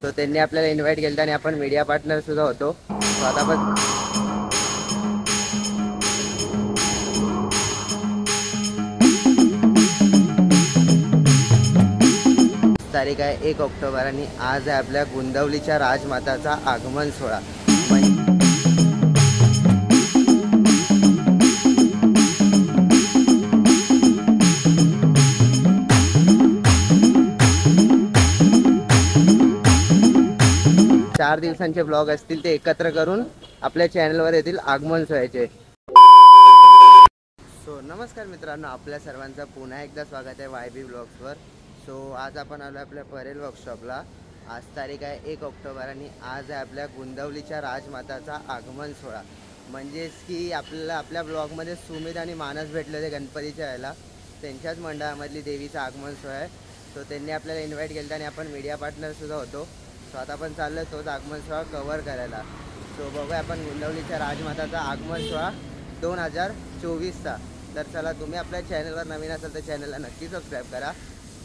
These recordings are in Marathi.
तो त्यांनी आपल्याला इन्व्हाइट केलं आणि आपण मीडिया पार्टनर सुद्धा होतो. आता आपण तारीख आहे 1 ऑक्टोबर आणि आज आहे आपल्या गुंदवलीच्या राजमाताचा आगमन सोहळा. चार दिवसांचे ब्लॉग असतील ते एकत्र करून आपल्या चॅनलवर येतील आगमन सोहळ्याचे. सो नमस्कार मित्रांनो, आपल्या सर्वांचं पुन्हा एकदा स्वागत आहे YB ब्लॉग्सवर. सो आज आपण आलो आपल्या परेल वर्कशॉपला. आज तारीख आहे 1 ऑक्टोबर आणि आज आहे आपल्या गुंदवलीच्या राजमाताचा आगमन सोहळा. म्हणजेच की आपल्याला आपल्या ब्लॉगमध्ये सुमित आणि मानस भेटले होते गणपतीच्या वेळेला. त्यांच्याच मंडळामधली देवीचं आगमन सोहळा आहे. सो त्यांनी आपल्याला इन्व्हाइट केलं आणि आपण मीडिया पार्टनरसुद्धा होतो. सो आता आपण चाललो आहे तोच आगमन सोहळा कवर करायला. सो बघूया आपण गुंदवलीच्या राजमाताचा आगमन सोहळा 2024चा. तर चला, तुम्ही आपल्या चॅनलवर नवीन असाल तर चॅनलला नक्की सबस्क्राईब करा.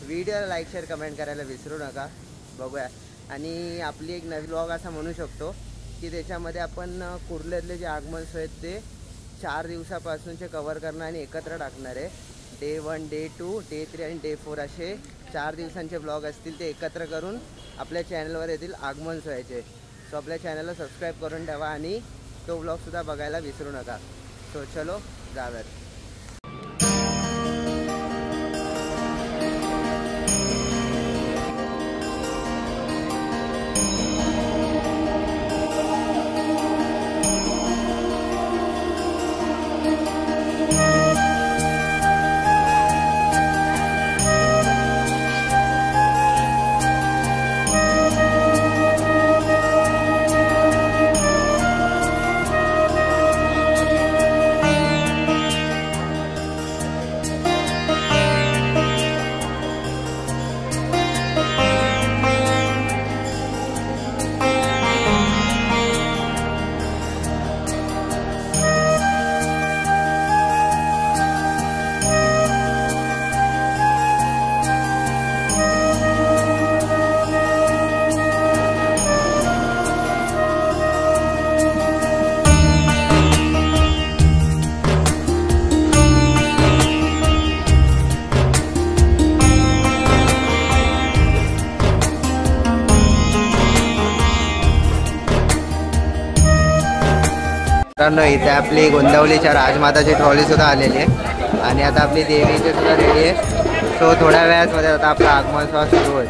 व्हिडिओला लाईक शेअर कमेंट करायला विसरू नका. बघूया. आणि आपली एक नवी ब्लॉग असा म्हणू शकतो की त्याच्यामध्ये आपण कुर्ल्यातले जे आगमन सोहळे आहेत ते 4 दिवसापासूनचे कवर करणार आणि एकत्र टाकणार आहे. डे 1, डे 2, डे 3 आणि डे 4 असे 4 दिवसांचे ब्लॉग असतील ते एकत्र करून आपल्या चॅनलवर येतील आगमन सोहळ्याचे. सो आपल्या चॅनलला सबस्क्राईब करून ठेवा आणि तो ब्लॉगसुद्धा बघायला विसरू नका. सो चलो जाऊयात. इथे आपली गुंदवलीच्या राजमाताची ट्रॉली सुद्धा आलेली आहे आणि आता आपली देवीची सुद्धा रेडी आहे. सो थोड्या वेळामध्ये आता आपला आगमन सोहळा सुरू होईल.